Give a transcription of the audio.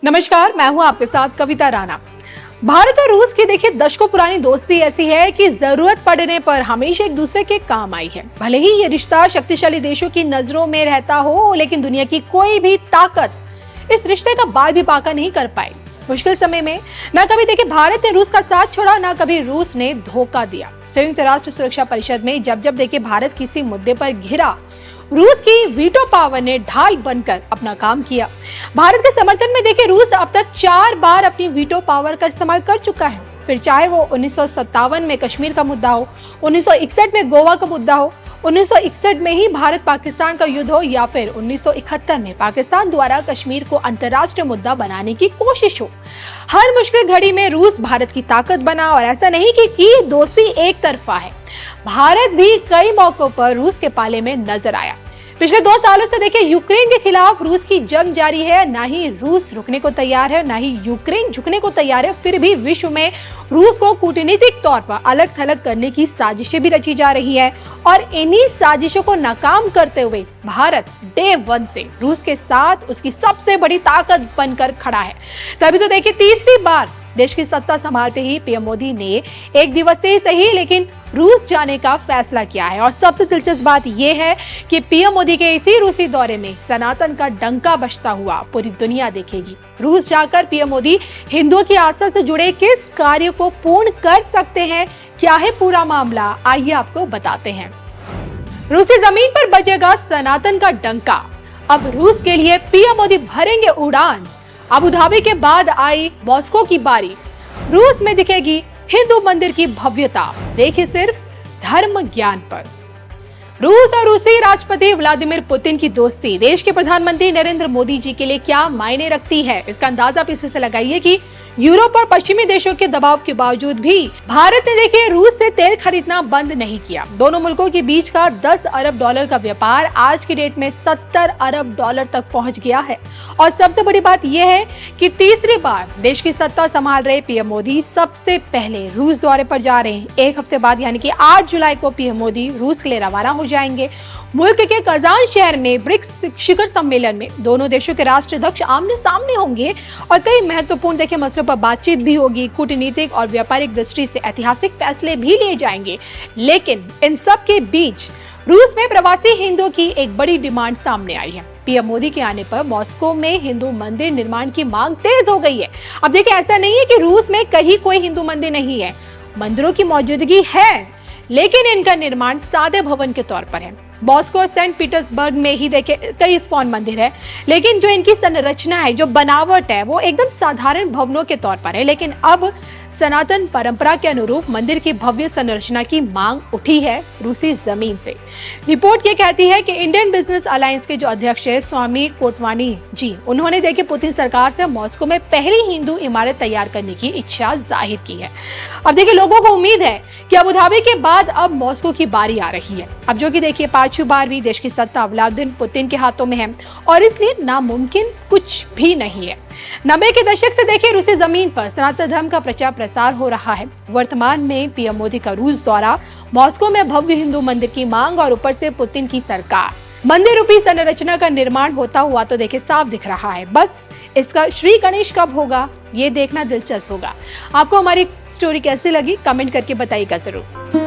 नमस्कार, मैं हूं आपके साथ कविता राणा। भारत और रूस की देखिए दशकों पुरानी दोस्ती ऐसी है कि जरूरत पड़ने पर हमेशा एक दूसरे के काम आई है। भले ही ये रिश्ता शक्तिशाली देशों की नजरों में रहता हो, लेकिन दुनिया की कोई भी ताकत इस रिश्ते का बाल भी बांका नहीं कर पाई। मुश्किल समय में न कभी देखिए भारत ने रूस का साथ छोड़ा, न कभी रूस ने धोखा दिया। संयुक्त राष्ट्र सुरक्षा परिषद में जब जब देखिए भारत किसी मुद्दे पर घिरा, रूस की वीटो पावर ने ढाल बनकर अपना काम किया। भारत के समर्थन में देखिए रूस अब तक 4 बार अपनी वीटो पावर का इस्तेमाल कर चुका है। फिर चाहे वो 1957 में कश्मीर का मुद्दा हो, 1961 में गोवा का मुद्दा हो, 1961 में ही भारत पाकिस्तान का युद्ध हो, या फिर 1971 में पाकिस्तान द्वारा कश्मीर को अंतर्राष्ट्रीय मुद्दा बनाने की कोशिश हो। हर मुश्किल घड़ी में रूस भारत की ताकत बना। और ऐसा नहीं कि दोस्ती एक तरफा है, भारत भी कई मौकों पर रूस के पाले में नजर आया। पिछले 2 सालों से देखिए यूक्रेन के खिलाफ रूस की जंग जारी है। ना ही रूस रुकने को तैयार है, ना ही यूक्रेन झुकने को तैयार है। फिर भी विश्व में रूस को कूटनीतिक तौर पर अलग थलग करने की साजिशें भी रची जा रही है। और इन्हीं साजिशों को नाकाम करते हुए भारत डे 1 से रूस के साथ उसकी सबसे बड़ी ताकत बनकर खड़ा है। तभी तो देखिए तीसरी बार देश की सत्ता संभालते ही पीएम मोदी ने एक दिवसीय सही लेकिन रूस जाने का फैसला किया है। और सबसे दिलचस्प बात यह है कि पीएम मोदी के इसी रूसी दौरे में सनातन का डंका बजता हुआ पूरी दुनिया देखेगी। रूस जाकर पीएम मोदी हिंदुओं की आस्था से जुड़े किस कार्य को पूर्ण कर सकते हैं, क्या है पूरा मामला, आइए आपको बताते हैं। रूसी जमीन पर बजेगा सनातन का डंका। अब रूस के लिए पीएम मोदी भरेंगे उड़ान। अबू धाबी के बाद आई मॉस्को की बारी। रूस में दिखेगी हिंदू मंदिर की भव्यता। देखिए सिर्फ धर्म ज्ञान पर। रूस और रूसी राष्ट्रपति व्लादिमीर पुतिन की दोस्ती देश के प्रधानमंत्री नरेंद्र मोदी जी के लिए क्या मायने रखती है, इसका अंदाजा आप इसी से लगाइए कि यूरोप और पश्चिमी देशों के दबाव के बावजूद भी भारत ने देखिए रूस से तेल खरीदना बंद नहीं किया। दोनों मुल्कों के बीच का 10 अरब डॉलर का व्यापार आज की डेट में 70 अरब डॉलर तक पहुंच गया है। और सबसे बड़ी बात यह है कि तीसरी बार देश की सत्ता संभाल रहे पीएम मोदी सबसे पहले रूस दौरे पर जा रहे हैं। एक हफ्ते बाद यानी कि 8 जुलाई को पीएम मोदी रूस के लिए रवाना हो जाएंगे। मुल्क के कजान शहर में ब्रिक्स शिखर सम्मेलन में दोनों देशों के राष्ट्राध्यक्ष आमने सामने होंगे और कई महत्वपूर्ण देखिए मसलों पर बातचीत भी होगी। कूटनीतिक और व्यापारिक दृष्टि से ऐतिहासिक फैसले भी लिए जाएंगे। लेकिन इन सब के बीच रूस में प्रवासी हिंदुओं की एक बड़ी डिमांड सामने आई है। पीएम मोदी के आने पर मॉस्को में हिंदू मंदिर निर्माण की मांग तेज हो गई है। अब देखिए ऐसा नहीं है कि रूस में कहीं कोई हिंदू मंदिर नहीं है, मंदिरों की मौजूदगी है, लेकिन इनका निर्माण सादे भवन के तौर पर है। मॉस्को और सेंट पीटर्सबर्ग में ही देखिए कई इस्कॉन मंदिर है, लेकिन जो इनकी संरचना है, जो बनावट है, वो एकदम साधारण भवनों के तौर पर है। लेकिन अब सनातन परंपरा के अनुरूप मंदिर की भव्य संरचना की मांग उठी है रूसी जमीन से। रिपोर्ट ये कहती है कि इंडियन बिजनेस अलायंस के जो अध्यक्ष है स्वामी कोटवानी जी, उन्होंने देखिए पुतिन सरकार से मॉस्को में पहली हिंदू इमारत तैयार करने की इच्छा जाहिर की है। अब देखिए लोगों को उम्मीद है कि अबू धाबी के बाद अब मॉस्को की बारी आ रही है। अब जो कि देखिए 5वीं बार भी देश की सत्ता व्लादिमीर पुतिन के हाथों में है और इसलिए नामुमकिन कुछ भी नहीं है। 90 के दशक से देखिए रूसी जमीन पर सनातन धर्म का प्रचार प्रसार हो रहा है। वर्तमान में पीएम मोदी का रूस दौरा, मॉस्को में भव्य हिंदू मंदिर की मांग और ऊपर से पुतिन की सरकार, मंदिर रूपी संरचना का निर्माण होता हुआ तो देखिए साफ दिख रहा है। बस इसका श्री गणेश कब होगा ये देखना दिलचस्प होगा। आपको हमारी स्टोरी कैसी लगी कमेंट करके बताइएगा जरूर।